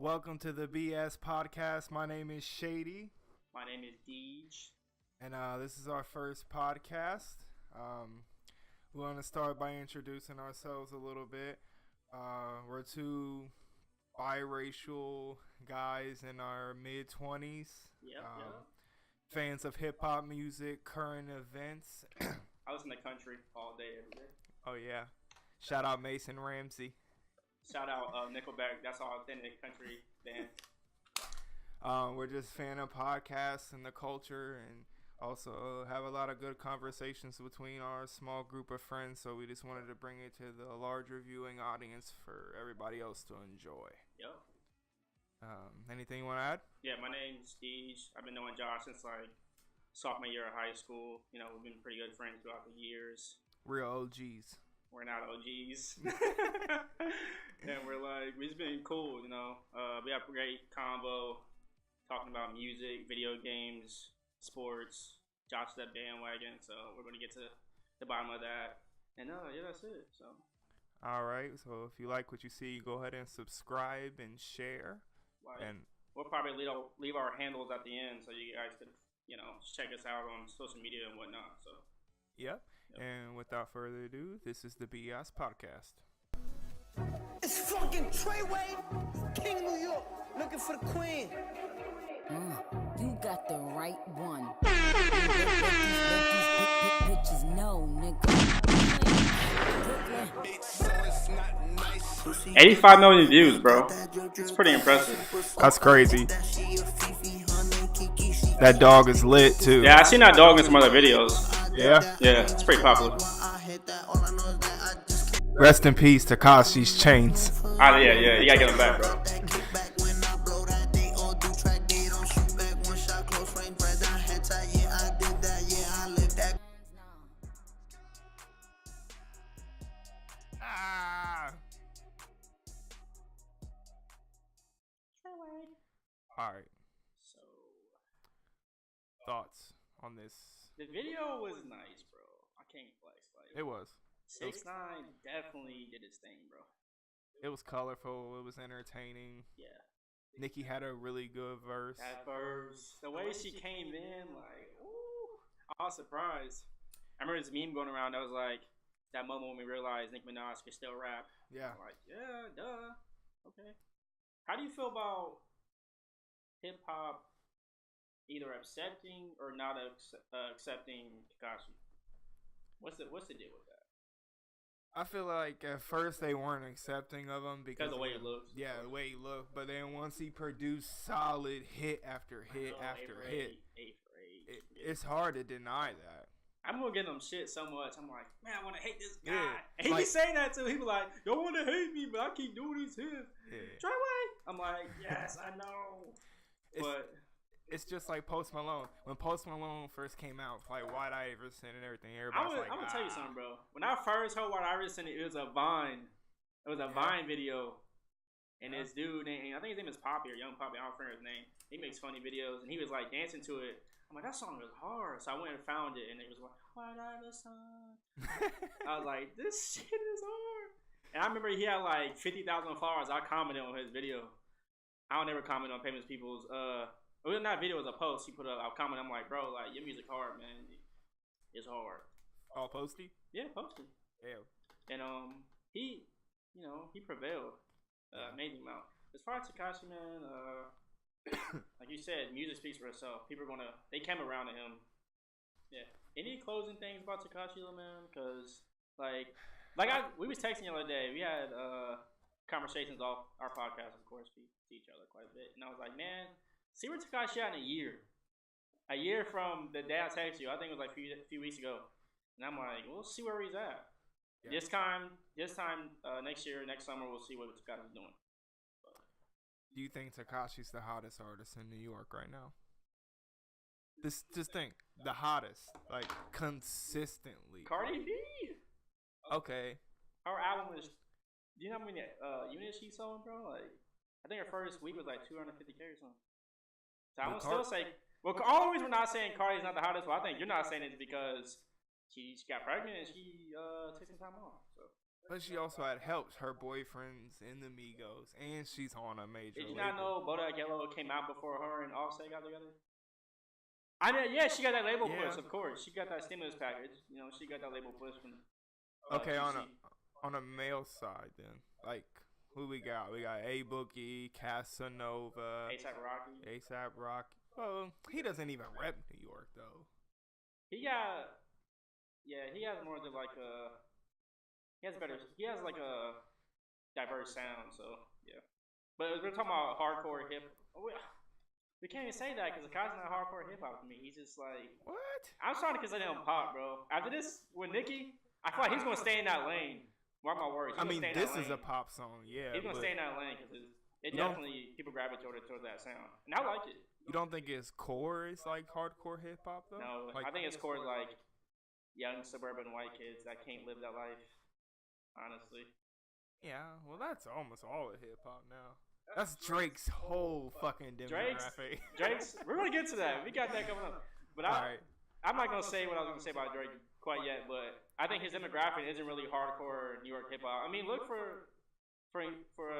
Welcome to the BS podcast. My name is Shady. My name is Deej. And this is our first podcast. We want to start by introducing ourselves a little bit. We're two biracial guys in our mid-20s. Yep. Fans of hip-hop music, current events. I was in the country all day, every day. Oh, yeah. Shout out Mason Ramsey. Shout out Nickelback. That's our authentic country band. We're just fan of podcasts and the culture, and also have a lot of good conversations between our small group of friends. So we just wanted to bring it to the larger viewing audience for everybody else to enjoy. Yep. Anything you want to add? Yeah, my name's Deej. I've been knowing Josh since like sophomore year of high school. You know, we've been pretty good friends throughout the years. Real OGs. We're not OGs. And we've just been cool, you know. We have a great combo talking about music, video games, sports. Josh is that bandwagon, so we're going to get to the bottom of that. And yeah, that's it. So. All right. So if you like what you see, go ahead and subscribe and share. And we'll probably leave our handles at the end so you guys could, check us out on social media and whatnot. So. Yep. And without further ado, this is the BS podcast. It's fucking Treyway, King New York, looking for the queen. You got the right one. Let these bitches know, nigga. 85 million views, bro. It's pretty impressive. That's crazy. That dog is lit too. Yeah, I seen that dog in some other videos. Yeah, it's pretty popular. Rest in peace, Tekashi's chains. Yeah, you gotta get him back, bro. All right. So, thoughts on this? The video was nice, bro. I can't flex. It was. 6ix9ine definitely did his thing, bro. It was colorful. It was entertaining. Yeah. Nicki had a really good verse. That verse, the way she came in, like, ooh, I was surprised. I remember this meme going around that was like, that moment when we realized Nicki Minaj could still rap. Yeah. I'm like, yeah, duh. Okay. How do you feel about hip hop either accepting or not accepting Tekashi? What's the deal with that? I feel like at first they weren't accepting of him because of the way he looked. Yeah, the way he looked. But then once he produced solid hit after hit after hit, it's hard to deny that. I'm gonna get him shit so much. I'm like, man, I want to hate this guy. Yeah, and he be saying that too. He be like, y'all want to hate me, but I keep doing these hits. Yeah. Treyway. I'm like, yes, I know. But it's just like Post Malone. When Post Malone first came out, like White Iverson and everything, everybody's I'm gonna tell you something, bro. When I first heard White Iverson, it was a Vine. It was a Vine video. And this dude, and I think his name is Poppy or Young Poppy. I don't remember his name. He makes funny videos, and he was like dancing to it. I'm like, that song was hard. So I went and found it, and it was like, White Iverson. I was like, this shit is hard. And I remember he had like 50,000 followers. I commented on his video. I don't ever comment on famous people's. Well, not video, it was a post he put up. I'll comment. I'm like, bro, like your music hard, man. It's hard. Oh, Posty? Yeah, Posty. Yeah. And he prevailed. Amazing amount. As far as Tekashi, man, like you said, music speaks for itself. People they came around to him. Yeah. Any closing things about Tekashi, man? Because we was texting the other day. We had conversations off our podcast, of course. We see each other quite a bit, and I was like, man. See where Tekashi at in a year. A year from the day I texted you. I think it was like a few weeks ago. And I'm like, we'll see where he's at. Yeah. This time, next year, next summer, we'll see what Tekashi's doing. Do you think Tekashi's the hottest artist in New York right now? Just think. The hottest. Like, consistently. Cardi B. Okay. Her album is... Do you know how many units she sold, bro? Like, I think her first week was like 250K or something. So I would still say, always we're not saying Cardi's not the hottest. Well, I think you're not saying it because she got pregnant and she took some time off. So But she also had helped her boyfriends in the Migos, and she's on a major Did you label. not know Bodak Yellow came out before her and Offset got together? I mean, yeah, she got that label push, of course. She got that stimulus package. You know, she got that label push from. Okay, QC. on a male side then, like who we got? We got A Boogie, Casanova, A$AP Rocky. A$AP Rocky. Well, he doesn't even rep New York though. He got, yeah, he has more than like a. He has better. He has like a diverse sound. So yeah, but we're talking about hardcore hip. We can't even say that because Akai's not hardcore hip hop to me. He's just like What? I'm starting to consider him pop, bro. After this with Nicki, I feel like he's gonna stay in that lane. Mark my words. I mean, this is a pop song, yeah. He's gonna stay in that lane because it definitely people gravitate towards that sound, and I like it. You don't think his core is like hardcore hip hop though? No, like, I think his core is like young suburban white kids that can't live that life. Honestly. Yeah, well, that's almost all of hip hop now. That's Drake's whole fucking demographic. Drake's. We're gonna get to that. We got that coming up. But I'm not gonna say what I was gonna say about Drake quite yet. But I think his demographic isn't really hardcore New York hip hop. I mean, look for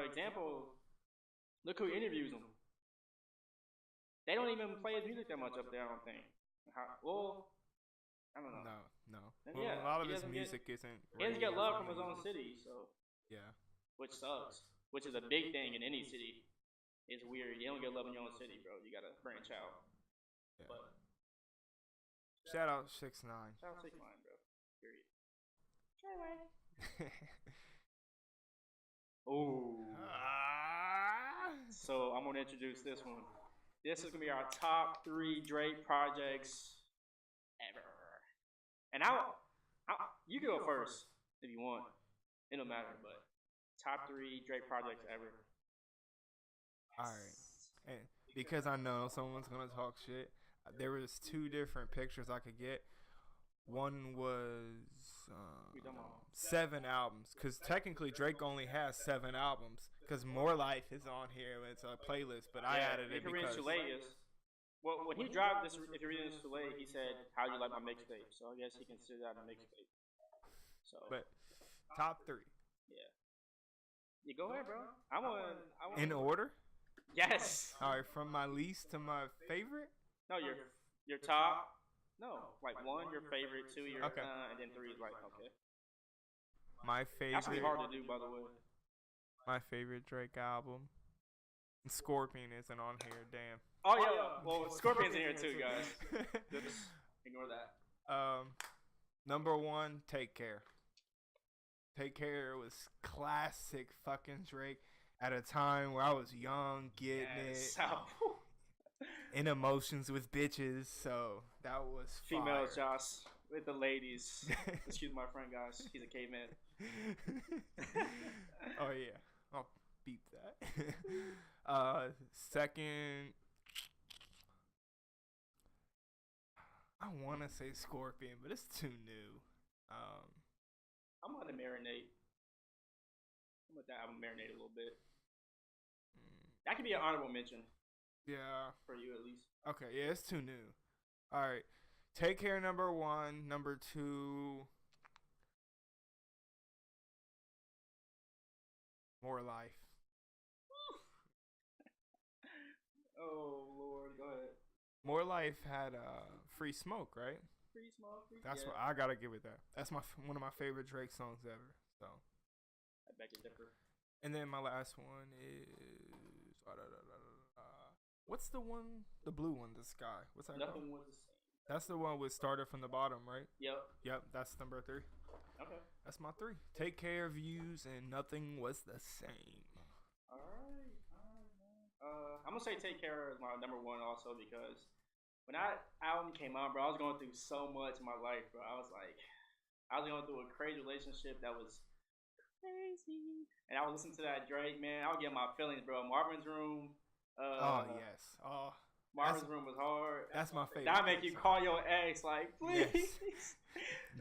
example. Look who interviews him. They don't even play his music that much up there. I don't think. Well, I don't know. No. And Well, yeah, a lot of he his doesn't music isn't. He doesn't get love from his own city, so Yeah. which sucks. Which is a big thing in any city. It's weird. You don't get love in your own city, bro. You gotta branch out. Yeah. But Shout out 6ix9ine. shout out 6ix9ine, bro. Period. Oh. So I'm gonna introduce this one. This is gonna be our top 3 Drake projects ever. And you can go first if you want. It don't matter, but top 3 Drake projects ever. Alright. And because I know someone's gonna talk shit, there was 2 different pictures I could get. One was 7 albums, because technically Drake only has 7 albums. Because More Life is on here, it's a playlist, but I added it because. Well, when he dropped this, if you're reading this too late, he said, "How'd you like my mixtape?" So I guess he considered that a mixtape. So. But top 3. Yeah. You go ahead, bro. I want. In order? Yes. All right, from my least to my favorite. No, your top. No, like 1 your favorite, 2 your okay. And then 3 is like okay. My favorite. That's really hard to do, by the way. My favorite Drake album. Scorpion isn't on here. Damn. Oh yeah. Well, Scorpion's in here too, guys. Just ignore that. Number 1, Take Care. Take Care was classic fucking Drake at a time where I was young, getting it, in emotions with bitches. So that was female fire. Josh with the ladies. Excuse my friend, guys. He's a caveman. Oh yeah, I'll beep that. Second, I want to say Scorpion, but it's too new. I'm gonna marinate. I'm gonna that album marinate a little bit. That could be an honorable mention. Yeah. For you at least. Okay, yeah, it's too new. All right, Take Care number 1, number 2. More Life. Oh Lord, go ahead. More Life had Free Smoke, right? Free Smoke. That's what I gotta give it that. That's one of my favorite Drake songs ever. So. I beg to differ. And then my last one is what's the one? The blue one, the sky. What's that? Nothing called? was the same. That's the one with Started from the Bottom, right? Yep. That's number 3. Okay. That's my 3. Take Care, Views, and Nothing Was the Same. All right. I'm gonna say Take Care is my number 1 also because when that album came out, bro, I was going through so much in my life, bro. I was going through a crazy relationship that was crazy, and I would listen to that Drake, man. I would get my feelings, bro. Marvin's Room. Oh yes. Oh. Marvin's Room was hard. That's my favorite. That make you call your ex like, please. Yes.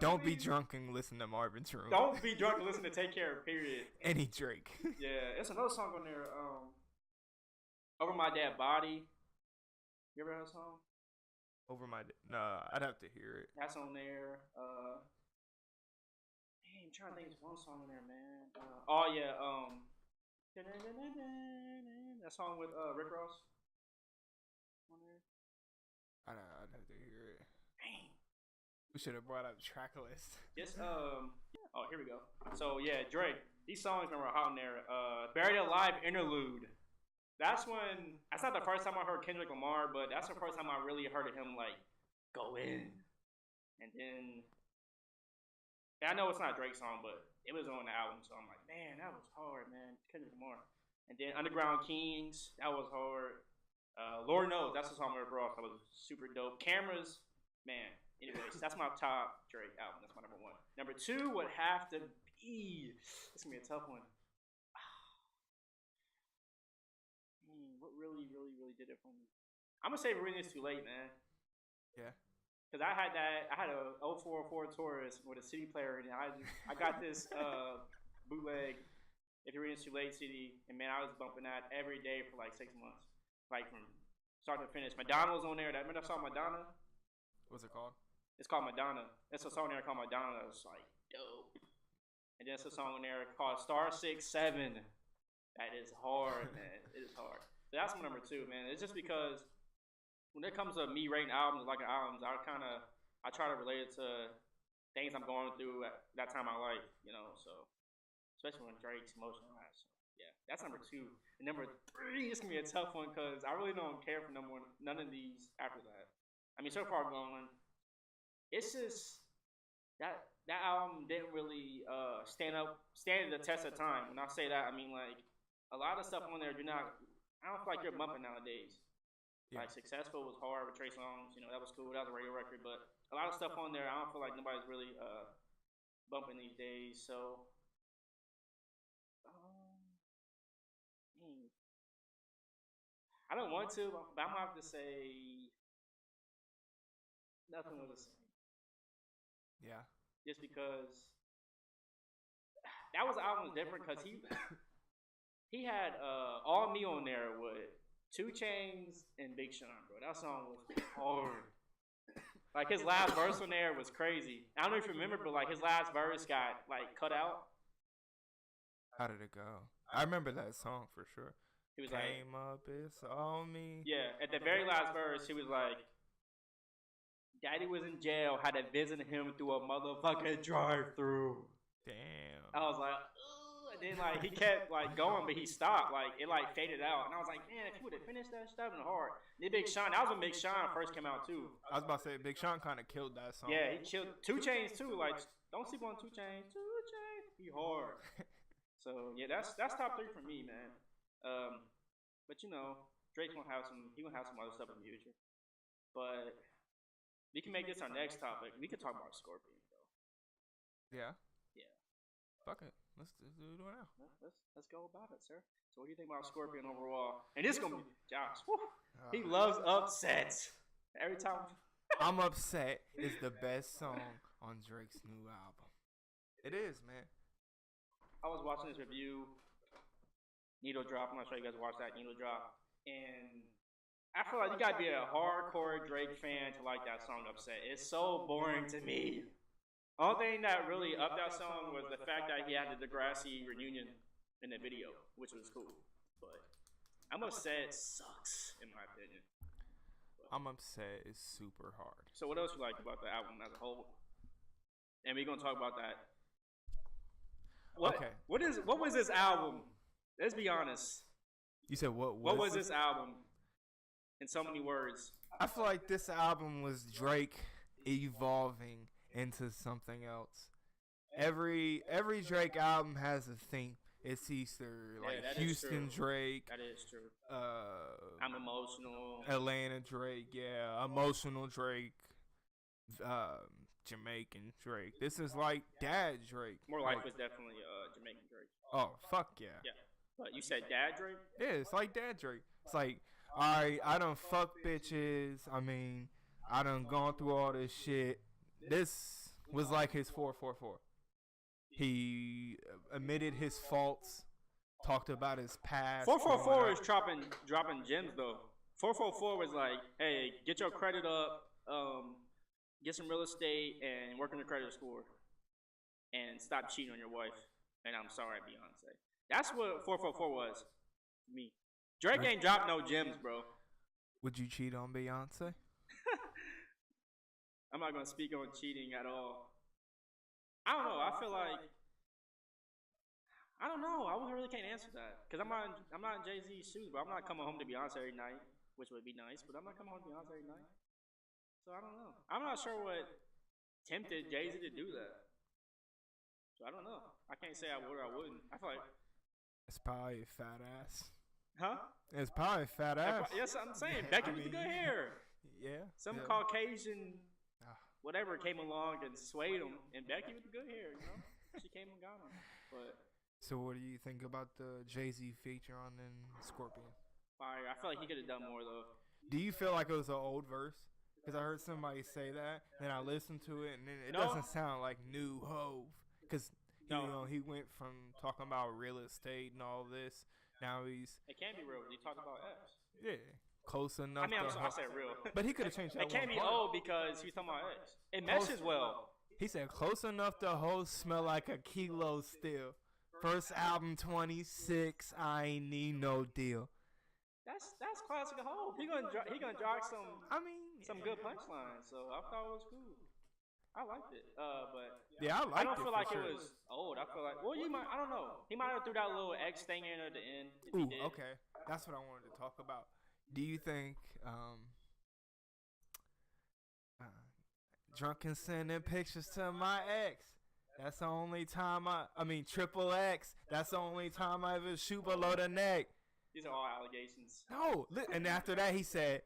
Don't be drunk and listen to Marvin's Room. Don't be drunk and listen to Take Care. Period. Any Drake. Yeah, it's another song on there. Over My Dead Body. You ever heard that song? Over My Nah, I'd have to hear it. That's on there. I'm trying to think of one song in there, man. Oh yeah, that song with Rick Ross on there. I'd have to hear it. We should have brought up track list. Just oh, here we go. So yeah, Drake. These songs were hot in there. Buried Alive interlude. That's not the first time I heard Kendrick Lamar, but that's the first time I really heard of him like go in. And then I know it's not a Drake song, but it was on the album, so I'm like, man, that was hard, man. Kendrick Lamar. And then Underground Kings, that was hard. Lord Knows, that's the song we brought. That was super dope. Cameras, man. Anyways, that's my top Drake album. That's my number one. Number two would have to be. It's gonna be a tough one. What really did it for me? I'm gonna say Reading Is Too Late, man. Yeah. Cause I had a 0404 Taurus with a CD player, and I got this bootleg If You're Reading Is Too Late CD, and man, I was bumping that every day for like 6 months, like from start to finish. Madonna was on there. Remember that song Madonna? What's it called? It's called Madonna. There's a song there called Madonna that was like dope. And there's a song in there called Star 67. That is hard, man. It is hard. So that's my number two, man. It's just because when it comes to me rating albums, like albums, I try to relate it to things I'm going through at that time in my life, you know. So especially when Drake's emotionalized. So, yeah, that's number two. And number three is gonna be a tough one because I really don't care for none of these after that. I mean, so far going, it's just that album didn't really stand the test of time. When I say that, I mean like a lot of stuff on there I don't feel like you're bumping nowadays. Yeah. Like Successful was hard with Trey Songz, you know, that was cool, that was a radio record, but a lot of stuff on there I don't feel like nobody's really bumping these days. So I don't want to, but I'm gonna have to say Nothing Was the Same. Yeah. Just because that was the album was different because he had All Me on there with 2 Chainz and Big Sean, bro. That song was hard. Like his last verse on there was crazy. I don't know if you remember, but like his last verse got like cut out. How did it go? I remember that song for sure. He was Came up, it's all me. Yeah, at the very last verse, he was like, Daddy was in jail, had to visit him through a motherfucking drive-through. Damn. I was like, ugh. And then like he kept like going, but he stopped. Like it like faded out, and I was like, man, if you would have finished that stuff in hard. Then Big Sean, that was when Big Sean first came out too. I was about to say Big Sean kind of killed that song. Yeah, he killed 2 Chainz too. Like don't sleep on 2 Chainz. 2 Chainz, he hard. So yeah, that's top 3 for me, man. But you know, Drake's gonna have some. He gonna have some other stuff in the future. But we can make this our next topic. We could talk about Scorpion, though. Yeah. Yeah. Fuck it. Let's do it now. Let's go about it, sir. So what do you think about Scorpion overall? And this gonna be Josh. He loves upsets. Every time. I'm Upset is the best song on Drake's new album. It is, man. I was watching this review, Needle Drop. I'm not sure you guys watched that Needle Drop, and I feel like you gotta be a hardcore Drake fan to like that song Upset. It's so boring to me. Only thing that really upped that song was the fact that he had the Degrassi reunion in the video, which was cool. But I'm Upset sucks, in my opinion. I'm Upset is super hard. So what else you like about the album as a whole? And we're gonna talk about that. Okay. What was this album? Let's be honest. You said what was this album? In so many words. I feel like this album was Drake evolving into something else. Every Drake album has a theme. It's Easter, like Houston Drake. That is true. I'm emotional. Atlanta Drake, yeah. Emotional Drake. Jamaican Drake. This is like Dad Drake. More like was definitely Jamaican Drake. Oh, fuck yeah. Yeah. But you said Dad Drake? Yeah, it's like Dad Drake. It's like, alright, I done fuck bitches. I mean, I done gone through all this shit. This was like his 444. He admitted his faults, talked about his past. 444 is dropping gems though. 444 was like, hey, get your credit up, get some real estate, and work on the credit score. and stop cheating on your wife. And I'm sorry, Beyonce. That's what 444 was to me. Drake ain't dropped no gems, bro. Would you cheat on Beyonce? I'm not gonna speak on cheating at all. I don't know. I feel like I don't know. I really can't answer that because I'm not in Jay-Z's shoes, but I'm not coming home to Beyonce every night, which would be nice. But I'm not coming home to Beyonce every night, so I don't know. I'm not sure what tempted Jay-Z to do that. So I don't know. I can't say I would or I wouldn't. I feel like it's probably a fat ass. Huh? It's probably fat ass. Yes, I'm saying Becky with the good hair. Yeah. Some Caucasian whatever came along and swayed him, and Becky with the good hair, you know, she came and got him. But so, what do you think about the Jay-Z feature on in Scorpion? Fire. I feel like he could have done more though. Do you feel like it was an old verse? Because I heard somebody say that, and I listened to it, and it doesn't sound like new Hove. Because you know he went from talking about real estate and all this. Now he's. It can't be real. You talk about X. Yeah. Close enough. I mean, I said real. But he could have changed that. It can't be old because he's talking about X. It meshes well. He said, close enough to hoe smell like a kilo still. First album 26, I ain't need no deal. That's classic hoe. He gonna drop some good punchlines. So I thought it was cool. I liked it. But yeah, I don't feel like it was old. I feel like I don't know. He might have threw that little X thing in at the end. Ooh, okay. That's what I wanted to talk about. Do you think drunk and sending pictures to my ex? That's the only time triple X. That's the only time I ever shoot below the neck. These are all allegations. No, and after that he said,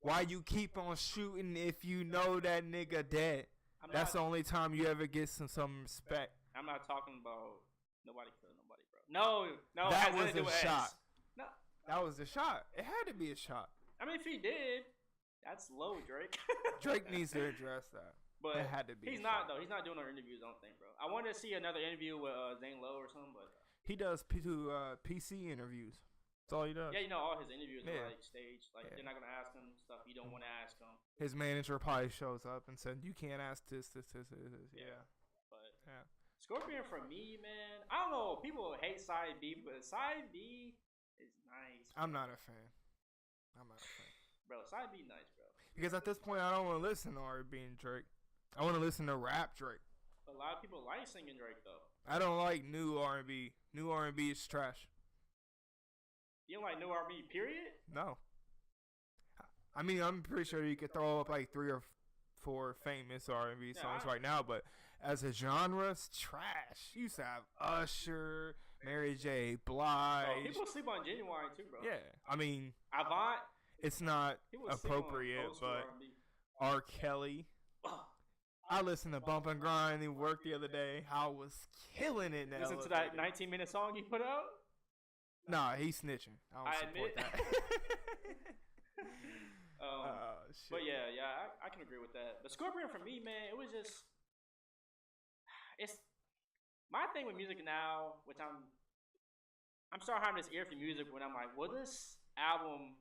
"Why you keep on shooting if you know that nigga dead?" That's the only time you ever get some respect. I'm not talking about nobody killing nobody, bro. No, that was a shot. X. No, that was a shot. It had to be a shot. I mean, if he did, that's low, Drake. Drake needs to address that. But it had to be. He's not though. He's not doing no interviews. I don't think, bro. I wanted to see another interview with Zane Lowe or something, but he does PC interviews. That's all he does. Yeah, all his interviews are like staged. Like they're not gonna ask him stuff you don't want to ask him. His manager probably shows up and said, "You can't ask this." Yeah. But Scorpion for me, man. I don't know. People hate Side B, but Side B is nice. Bro. I'm not a fan. Bro, Side B nice, bro. Because at this point, I don't want to listen to R&B and Drake. I want to listen to rap Drake. A lot of people like singing Drake though. I don't like new R&B. New R&B is trash. You don't like new R&B, period? No. I mean, I'm pretty sure you could throw up like 3 or 4 famous R&B songs right now, but as a genre, it's trash. You used to have Usher, Mary J. Blige. Bro, people sleep on Genuine too, bro. Yeah, I mean, Avant. It's not appropriate, but R. Kelly. I listened to Bump and Grind and work the other day. I was killing it now. Listen to that 19-minute song he put out? Nah, he's snitching. I don't support that. Shit. But yeah, I can agree with that. But Scorpion for me, man, it was just it's my thing with music now, which I'm starting having this ear for music when I'm like, will this album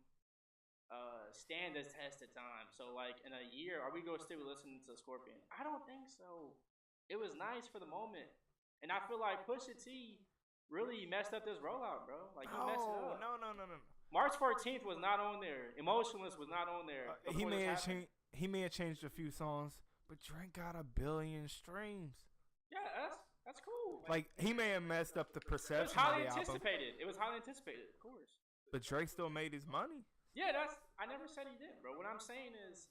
stand the test of time? So like in a year, are we gonna still listen to Scorpion? I don't think so. It was nice for the moment, and I feel like Pusha T really messed up this rollout, bro. Like he messed it up. No. March 14th was not on there. Emotionless was not on there. He may have changed a few songs, but Drake got 1 billion streams. Yeah, that's cool. Like he may have messed up the perception. It was highly of the anticipated. album. It was highly anticipated, of course. But Drake still made his money. Yeah, I never said he did, bro. What I'm saying is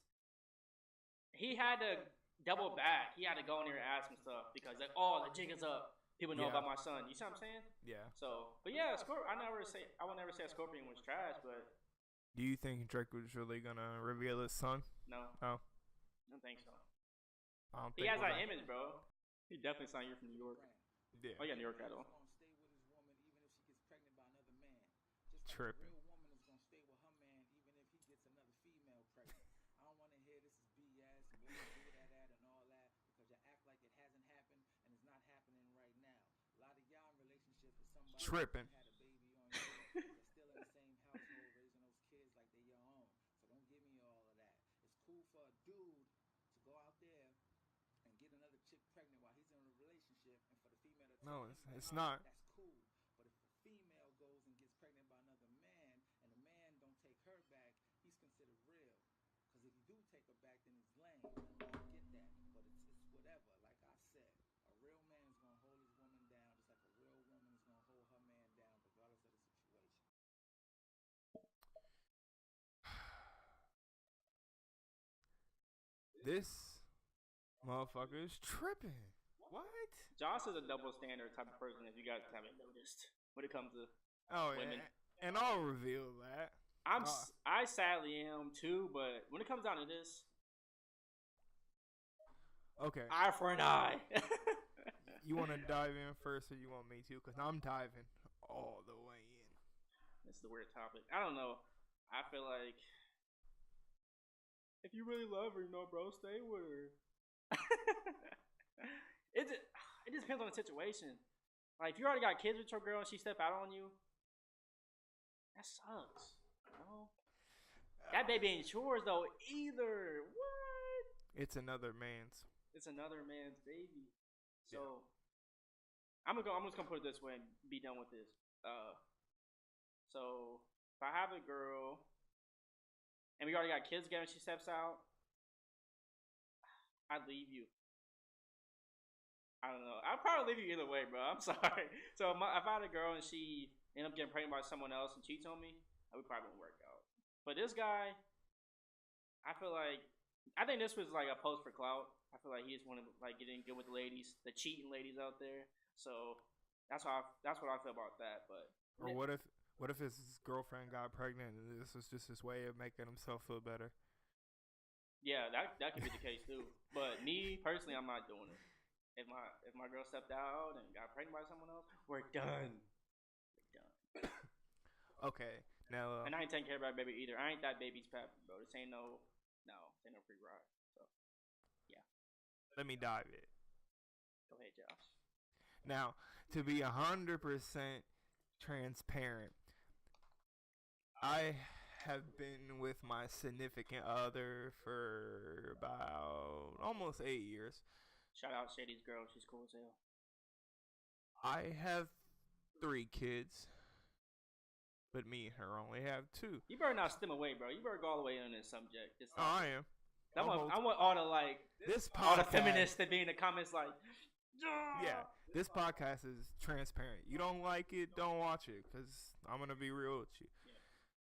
he had to double back. He had to go in there and ask him stuff because like, the jig is up. People know about my son. You see what I'm saying? Yeah. So, but yeah, I would never say Scorpion was trash, but. Do you think Drake was really gonna reveal his son? No. Oh. I don't think so. He has that image, bro. He definitely signed you from New York. Yeah. Oh yeah, New York title. Tripping. Tripping. It's cool for a dude to go out there and get another chick pregnant while he's in a relationship. and for the female to No, take it's you back, not. that's cool. But if a female goes and gets pregnant by another man, and the man don't take her back, he's considered real. Because if you do take her back, then it's lame. I get that, but it's whatever. Like I said, a real man is gonna hold his woman down, just like a real woman is gonna hold her man down, regardless of the situation. This motherfucker is tripping. What? Josh is a double standard type of person, if you guys haven't noticed, when it comes to Oh, women. and I'll reveal that. I sadly am too, but when it comes down to this, Okay. eye for an eye. You want to dive in first, or you want me to? Because I'm diving all the way in. It's the weird topic. I don't know. I feel like if you really love her, bro, stay with her. it just depends on the situation. Like, if you already got kids with your girl and she step out on you, that sucks. You know? That baby ain't yours though either. What? It's another man's. It's another man's baby. So I'm just gonna put it this way and be done with this. So if I have a girl and we already got kids together and she steps out, I'd leave you. I don't know. I'd probably leave you either way, bro. I'm sorry. So if I had a girl and she ended up getting pregnant by someone else and cheats on me, that would probably work out. But this guy, I think this was like a post for clout. I feel like he just wanted to like get in good with the ladies, the cheating ladies out there. So that's what I feel about that. But Or what if his girlfriend got pregnant and this was just his way of making himself feel better? yeah, that could be the case too. But me personally, I'm not doing it. If my girl stepped out and got pregnant by someone else, we're done. We're done. Okay, now And I ain't taking care of that baby either. I ain't that baby's pappy, bro. This ain't no free ride. So yeah, let me dive in. go ahead, Josh. Now, to be 100% transparent, I have been with my significant other for about almost 8 years. Shout out Shady's girl. She's cool as hell. I have 3 kids, but me and her only have 2. You better not stem away, bro. You better go all the way in this subject. Oh, I am. I want all the This podcast, all the feminists that be in the comments like, yeah, this podcast is transparent. You don't like it, don't watch it, because I'm going to be real with you. Yeah.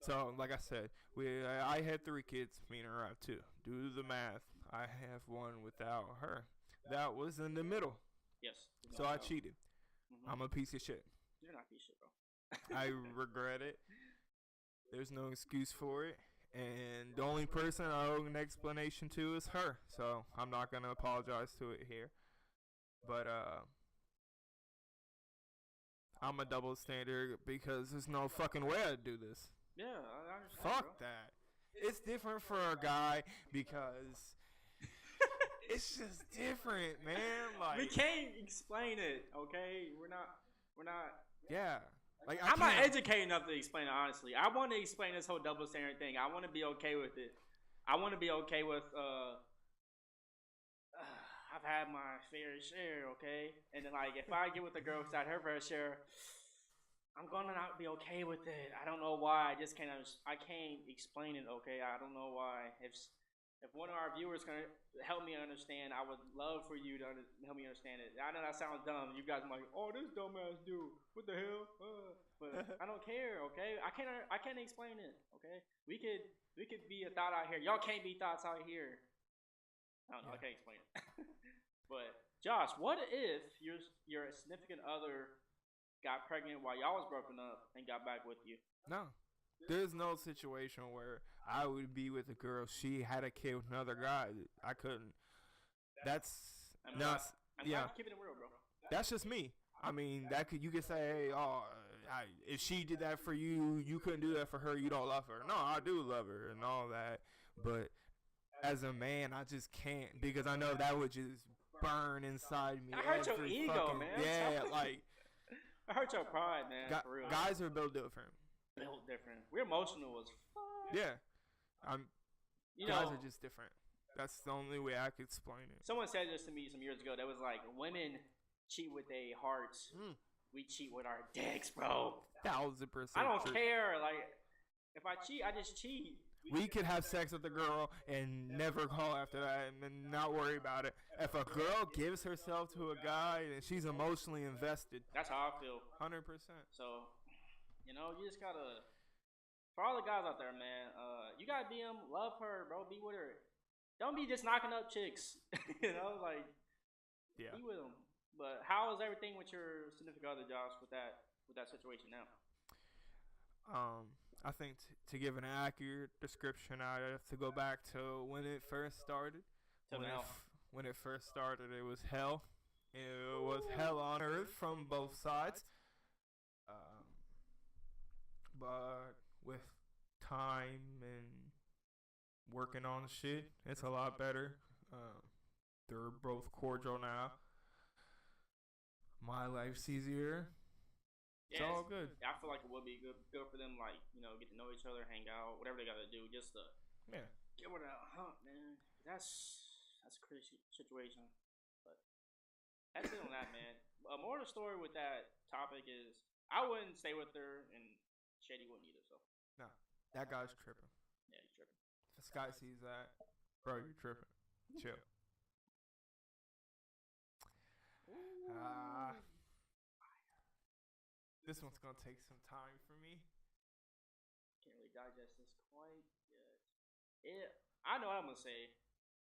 So, like I said, I had 3 kids, me and her have 2. Do the math. I have 1 without her. That was in the middle. Yes. So I cheated. Mm-hmm. I'm a piece of shit. You're not a piece of shit, bro. I regret it. There's no excuse for it. And the only person I owe an explanation to is her. So I'm not going to apologize to it here. But I'm a double standard because there's no fucking way I'd do this. Yeah, I understand. Fuck bro. that. It's different for a guy because it's just different, man. Like, We can't explain it, okay? We're not. yeah. Like, I'm not can't- educated enough to explain it, honestly. I want to explain this whole double standard thing. I want to be okay with it. I want to be okay with, I've had my fair share, okay? And then, like, if I get with a girl who's had her fair share, I'm gonna not be okay with it. I don't know why. I can't explain it, okay? I don't know why. If one of our viewers can help me understand, I would love for you to help me understand it. I know that sounds dumb. You guys are like, oh, this dumbass dude. What the hell? But I don't care, okay? I can't explain it, okay? We could be a thought out here. Y'all can't be thoughts out here. I don't know. I can't explain it. But Josh, what if your significant other got pregnant while y'all was broken up and got back with you? No. There's no situation where I would be with a girl. She had a kid with another guy. I couldn't. That's I'm not. Yeah, glad keeping it real, bro. that's just me. I mean, you could say, hey, oh, if she did that for you, you couldn't do that for her. You don't love her. No, I do love her and all that. But as a man, I just can't because I know that would just burn inside me. I hurt your every ego, fucking- man. Yeah, like I hurt your pride, man. For real. guys are built different. Built different. We're emotional as fuck. Yeah, You guys know, are just different. That's the only way I could explain it. someone said this to me some years ago. That was like, women cheat with their hearts. We cheat with our dicks, bro. 1,000%. I don't care. Like, if I cheat, I just cheat. We could have sex with a girl and never call after that and then not worry about it. If a girl gives herself to a guy and she's emotionally invested, That's how I feel. 100%. So, you just gotta. For all the guys out there, man, you gotta be him, love her, bro. Be with her. Don't be just knocking up chicks. Like, Yeah. be with them. But how is everything with your significant other, Josh, with that situation now? I think to give an accurate description, I have to go back to when it first started. When it first started, it was hell. It was hell on earth from both sides. But with time and working on shit, it's a lot better. They're both cordial now. My life's easier. It's all good. I feel like it would be good for them, like, get to know each other, hang out, whatever they gotta do, just to get over that hump, man. That's a crazy situation. But that's it on that, man. More of the story with that topic is I wouldn't stay with her, and Shady wouldn't either. So no, that guy's tripping. Yeah, he's tripping. If this guy sees that, bro, you're tripping. Chill. This one's gonna take some time for me. Can't really digest this quite yet. I know what I'm gonna say.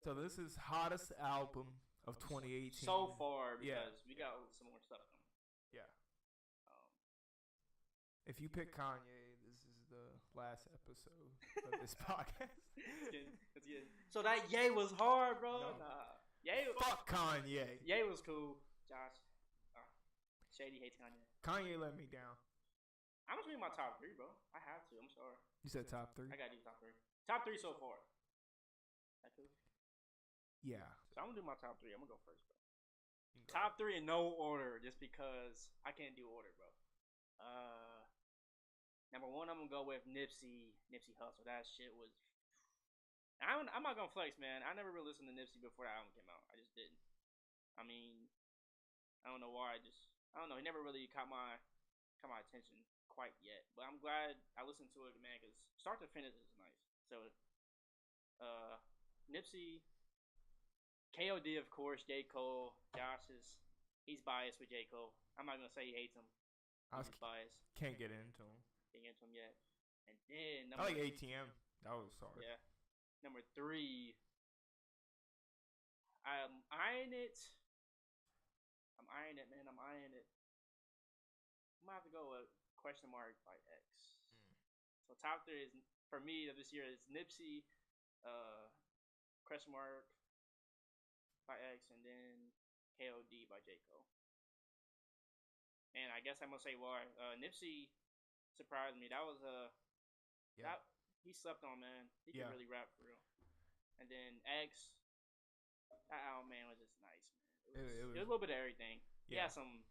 So this is hottest album of 2018 so far, because we got some more stuff coming. Yeah. If you pick Kanye, this is the last episode of this podcast. That's good. So that Ye was hard, bro. No. Ye. Fuck Kanye. Ye was cool. Josh. Shady hates Kanye. Kanye let me down. I'm just reading my top 3, bro. I have to. I'm sorry. You said top 3? I gotta do top 3. Top 3 so far. That cool? Yeah. So I'm gonna do my top 3. I'm gonna go first, bro. Top 3 in no order, just because I can't do order, bro. Number 1, I'm gonna go with Nipsey Hussle. That shit was. I'm not gonna flex, man. I never really listened to Nipsey before that album came out. I just didn't. I mean, I don't know why. I don't know. He never really caught my attention quite yet. But I'm glad I listened to it, man, because start to finish is nice. So, Nipsey, KOD, of course, J. Cole, he's biased with J. Cole. I'm not gonna say he hates him. He's biased. Can't get into him. Can't get into him yet. And then I like ATM. That was sorry. Yeah. Number 3, I'm eyeing it. Man. I'm eyeing it. I'm gonna have to go with question mark by X. So top 3 is for me of this year is Nipsey, question mark by X, and then KOD by J. Cole. And I guess I'm gonna say why. Nipsey surprised me. That was he slept on, man. He can really rap for real. And then X, that album, man, was just nice, man. It was a little bit of everything. You had some,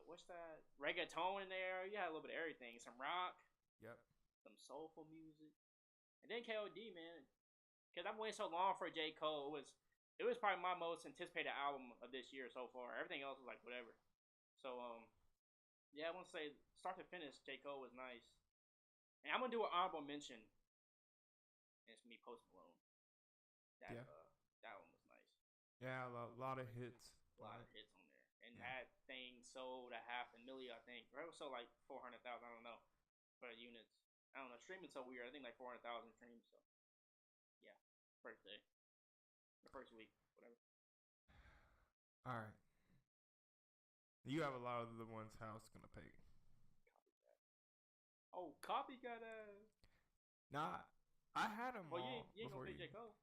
what's that? Reggaeton in there. You had a little bit of everything. Some rock. Yep. Some soulful music. And then KOD, man. Because I've waited so long for J. Cole. It was probably my most anticipated album of this year so far. Everything else was like whatever. So, I want to say start to finish, J. Cole was nice. And I'm going to do an honorable mention. And it's me, Post Malone. That one was nice. Yeah, a lot of hits. A lot of hits on there. And that thing sold a 500,000, I think. Or it was sold like 400,000, I don't know. For units. I don't know. Streaming's so weird. I think like 400,000 streams. So, yeah. First day. The first week. Whatever. All right. You have a lot of the ones House gonna pay. Oh, Copycat. Nah, I had them all you ain't before gonna pick J. Cole?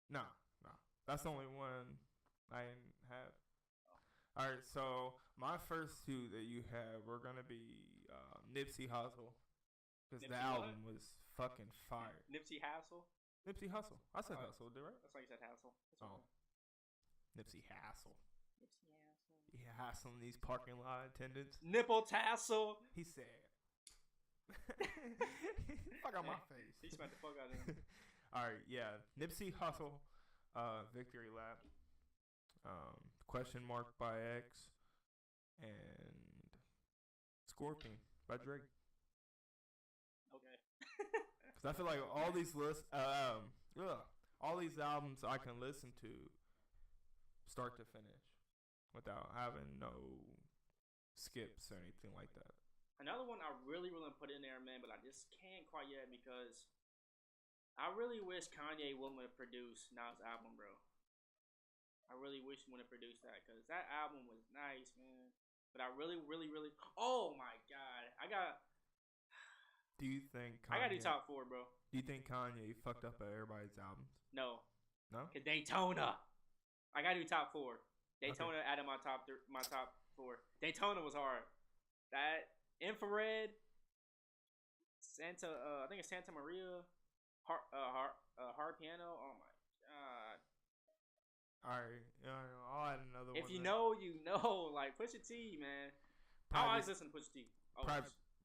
No. That's the only one I didn't have. All right, so my first 2 that you have were gonna be Nipsey Hussle, because the album was fucking fire. Nipsey Hussle. Nipsey Hussle. I said Hussle, did right? That's why you said Hassle. Nipsey Hassle. He hassling these parking lot attendants. Nipple tassel. He said. Fuck out my face. He smacked the fuck out of him. All right, yeah. Nipsey Hussle, Victory Lap. Question Mark by X, and Scorpion by Drake. Okay. Because I feel like all these all these albums I can listen to start to finish without having no skips or anything like that. Another one I really want to put in there, man, but I just can't quite yet because I really wish Kanye wouldn't have produced Nas' album, bro. I really wish he would have produced that because that album was nice, man. But I really, oh my god, Do you think Kanye, I gotta do top 4, bro. Do you think Kanye fucked up everybody's albums? No, No? cause Daytona. I gotta do top 4. Daytona added my top 4. Daytona was hard. That Infrared, Santa, I think it's Santa Maria, hard piano. Oh my god. Alright, I'll add another one. If you know, you know. Like Pusha T, man. I always listen to Pusha T. Oh,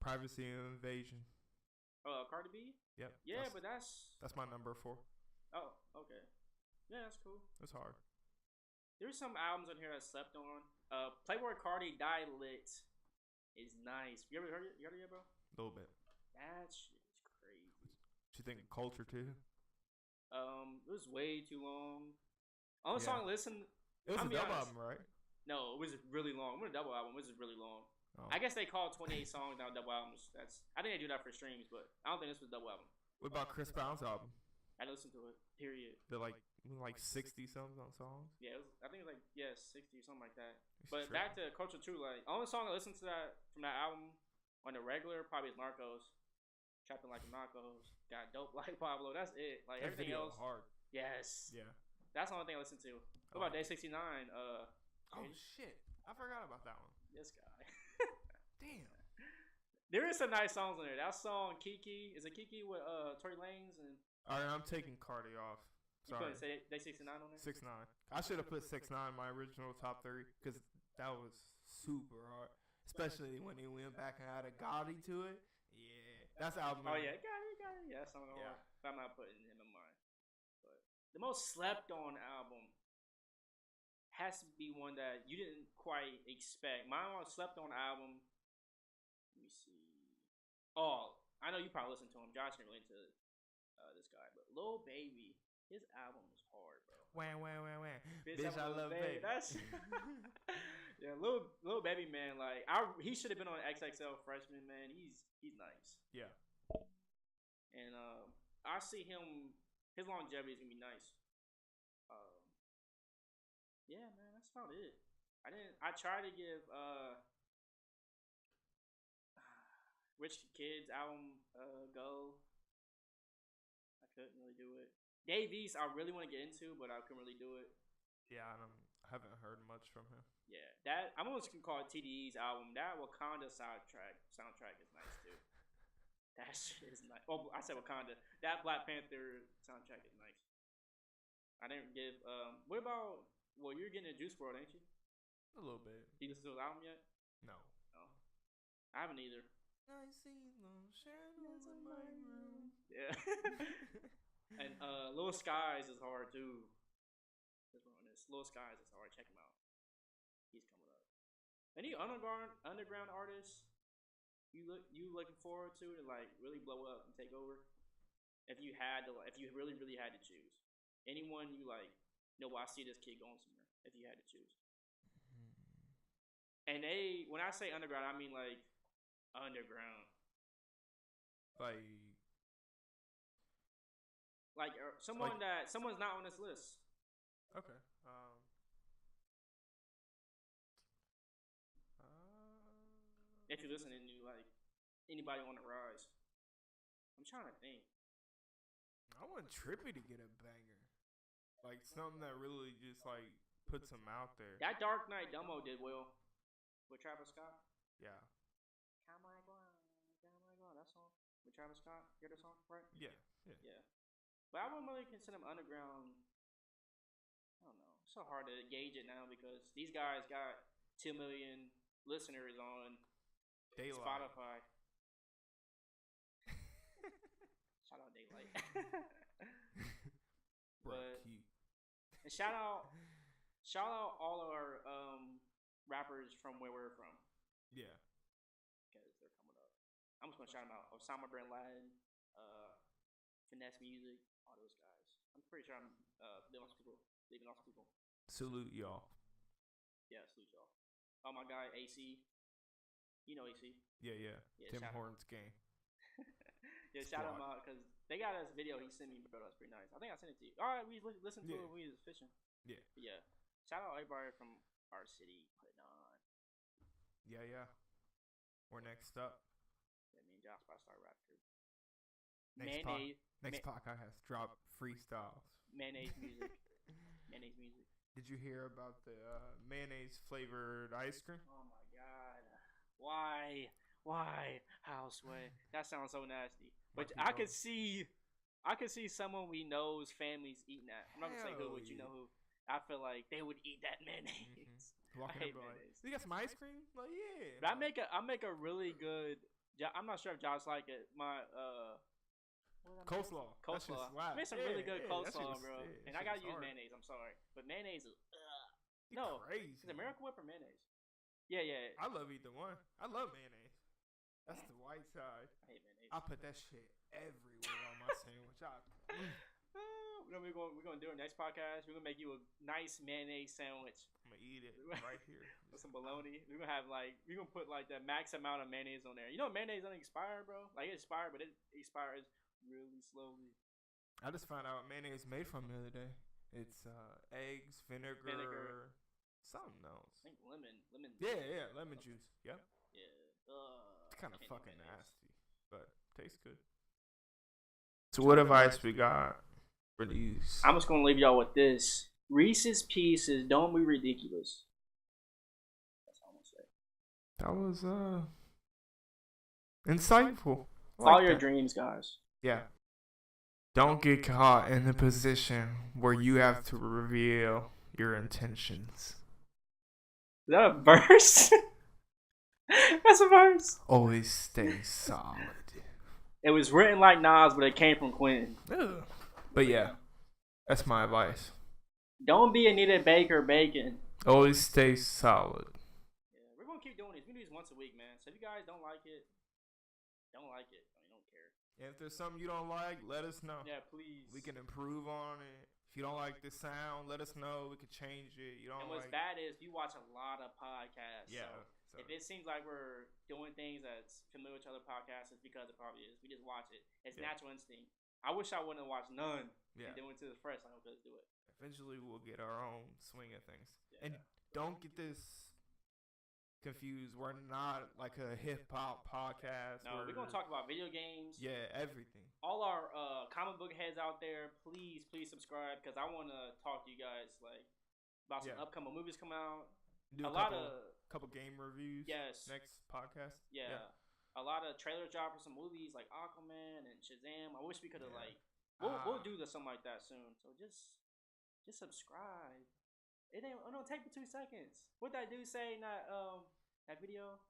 Privacy Invasion. Cardi B? Yep. Yeah, but that's my number 4. Oh, okay. Yeah, that's cool. It's hard. There's some albums on here I slept on. Playboy Cardi Die Lit is nice. You ever heard it? You heard it, bro? A little bit. That shit is crazy. What you think of Culture too? It was way too long. Only song I listened. It was a double album, right? No, it was really long. It was a double album. It was really long. Oh. I guess they call 28 songs now double albums. I think they do that for streams, but I don't think this was a double album. What about Chris Brown's album? I listened to it. Period. They're like 60 something songs. Yeah, I think it was 60 or something like that. But back to Culture 2, like only song I listened to that from that album on the regular probably is Narcos. Trapping Like a Narcos. Got Dope Like Pablo. That's it. Like that everything video else. hard. Yes. Yeah. That's the only thing I listened to. What about Day 69? Oh shit! I forgot about that one. This guy. Damn. There is some nice songs on there. That song Kiki, is it Kiki with Tory Lanez and? All right, I'm taking Cardi off. Sorry. You say Day 69 on there? 6ix9ine. I should have put 6ix9ine in my original top 3 because that was super hard, especially when he went back and had a Gotti to it. Yeah, that's the album. Oh yeah, got it. Yeah, that's song hard. But I'm not putting him in mine. But the most slept on album has to be one that you didn't quite expect. My most slept on album. Let me see. Oh, I know you probably listened to him. Josh didn't really into this guy, but Lil Baby, his album was hard, bro. Wham. Bitch, I love baby. That's yeah, Lil Baby, man. Like he should have been on XXL Freshman, man. He's nice. Yeah. And I see him. His longevity is gonna be nice. Yeah, man, that's about it. I tried to give Rich Kid's album go. I couldn't really do it. Dave East, I really want to get into, but I couldn't really do it. Yeah, I haven't heard much from him. Yeah, that I'm almost gonna call it TDE's album. That Wakanda soundtrack is nice too. That shit is nice. Oh, I said Wakanda. That Black Panther soundtrack is nice. I didn't give. What about? Well, you're getting a Juice WRLD, ain't you? A little bit. You listen to his album yet? No. I haven't either. I see no shadows in my room. Yeah. And Lil Skies is hard too. Lil Skies is hard. Check him out. He's coming up. Any underground artists you looking forward to like really blow up and take over? If you really had to choose, anyone you like? No, I see this kid going somewhere. If you had to choose, and when I say underground, I mean like underground, like someone's not on this list. Okay. If you're listening to like anybody on the rise, I'm trying to think. I want Trippy to get a banger. Like something that really just like puts him out there. That Dark Knight demo did well with Travis Scott. Yeah. Come on, that song with Travis Scott. You heard the song, right? Yeah. But I wouldn't really consider him underground. I don't know. It's so hard to gauge it now because these guys got 2 million listeners on Daylight. Spotify. Shout out Daylight. But and shout shout out all of our rappers from where we're from. Yeah. Because they're coming up. I'm just gonna shout them out. Osama bin Laden, Finesse Music, all those guys. I'm pretty sure I'm leaving off people. Salute y'all. Yeah, salute y'all. Oh, my guy AC. You know AC. Yeah. Tim Hortons gang. Yeah, shout him out because they got this video he sent me, bro. That's pretty nice. I think I sent it to you. All right, we listened to it when we was fishing. Yeah. But yeah. Shout out everybody from our city putting on. Yeah. We're next up. Yeah, me and Josh about to start rap group. Next podcast has dropped freestyles. Mayonnaise music. Mayonnaise music. Did you hear about the mayonnaise flavored ice cream? Oh my god. Why? Houseway. That sounds so nasty. But I could see someone we know's families eating that. I'm not gonna say who, but you know who. I feel like they would eat that mayonnaise. I hate mayonnaise. You got some ice cream? Like, yeah. But I make a really good. I'm not sure if Josh like it. My coleslaw. I made some really good coleslaw, bro. And I gotta use mayonnaise. I'm sorry, but mayonnaise is. No, crazy. Is it Miracle Whip or mayonnaise? Yeah. I love either one. I love mayonnaise. That's the white side. I hate mayonnaise. I put that shit everywhere on my sandwich. We're gonna do our next podcast. We're gonna make you a nice mayonnaise sandwich. I'm gonna eat it right here with some bologna. We're gonna put like the max amount of mayonnaise on there. You know, mayonnaise doesn't expire, bro. Like it expires, but it expires really slowly. I just found out what mayonnaise made from the other day. It's eggs, vinegar, something else. I think lemon. Yeah, lemon juice. Yep. Yeah. It's kind of fucking nasty, but tastes good. So what advice we got for these? I'm just gonna leave y'all with this: Reese's Pieces don't be ridiculous. That's all I'm gonna say. That was insightful. Follow your dreams, guys. Yeah. Don't get caught in the position where you have to reveal your intentions. Is that a verse? That's a verse. Always stay solid. It was written like Nas, but it came from Quentin. But yeah, that's my advice. Don't be Anita Baker bacon. Always stay solid. Yeah, we're gonna keep doing these. We do these once a week, man. So if you guys don't like it, don't like it. I mean, don't care. And if there's something you don't like, let us know. Yeah, please. We can improve on it. If you don't like the sound, let us know. We can change it. You don't. And what's bad is you watch a lot of podcasts. Yeah. So if it seems like we're doing things that's familiar to other podcasts, it's because it probably is. We just watch it. It's natural instinct. I wish I wouldn't have watched none. Yeah. And then went to the first. I hope let's do it. Eventually, we'll get our own swing of things. Yeah. And don't get this confused. We're not like a hip hop podcast. No, we're gonna talk about video games. Yeah, everything. All our comic book heads out there, please subscribe because I want to talk to you guys like about some upcoming movies come out. Do a couple game reviews. Yes. Next podcast. Yeah. A lot of trailers drop for some movies like Aquaman and Shazam. I wish we could have we'll do something like that soon. So just subscribe. It don't take but 2 seconds. What that dude say in that video?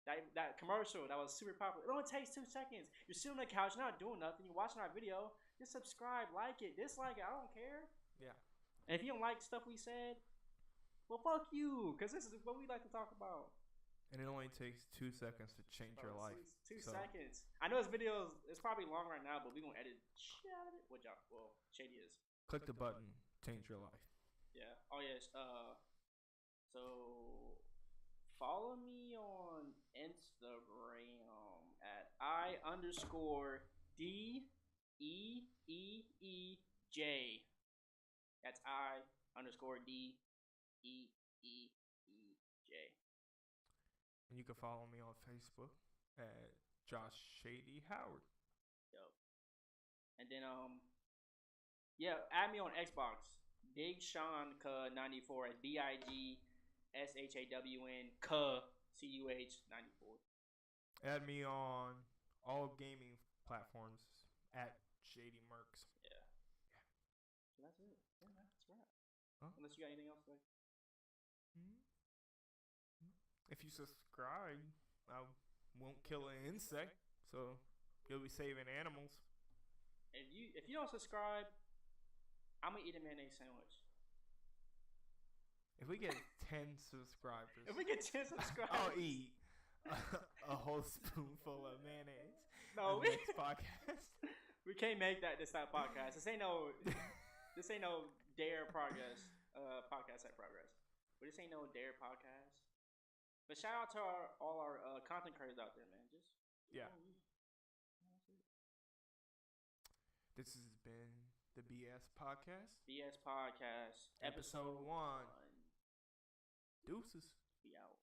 That commercial that was super popular. It only takes 2 seconds. You're sitting on the couch, not doing nothing. You're watching our video. Just subscribe, like it, dislike it. I don't care. Yeah. And if you don't like stuff we said, well, fuck you, because this is what we like to talk about. And it only takes 2 seconds to change your life. 2 seconds. I know this video is probably long right now, but we're going to edit shit out of it. Well, Shady is. Click the button. Change your life. Yeah. Oh, yes. So, follow me on Instagram at I_DEEEJ. That's I_DEEEJ. And you can follow me on Facebook at Josh Shady Howard. Yep. And then add me on Xbox. Big Sean 94 at BIGSHAWN CUH 94. Add me on all gaming platforms at Shady Mercs. Yeah. So that's it. Yeah, that's right. Huh? Unless you got anything else to say. If you subscribe, I won't kill an insect, so you'll be saving animals. If you don't subscribe, I'm gonna eat a mayonnaise sandwich. If 10 subscribers, If we get 10 subscribers, I'll eat a whole spoonful of mayonnaise. No, on the next podcast. we can't make that this type of podcast. This ain't no Dare Progress podcast at Progress. But this ain't no Dare podcast. But shout out to all our content creators out there, man. Just Yeah. This has been the BS Podcast. BS Podcast Episode 1. Deuces. Be out.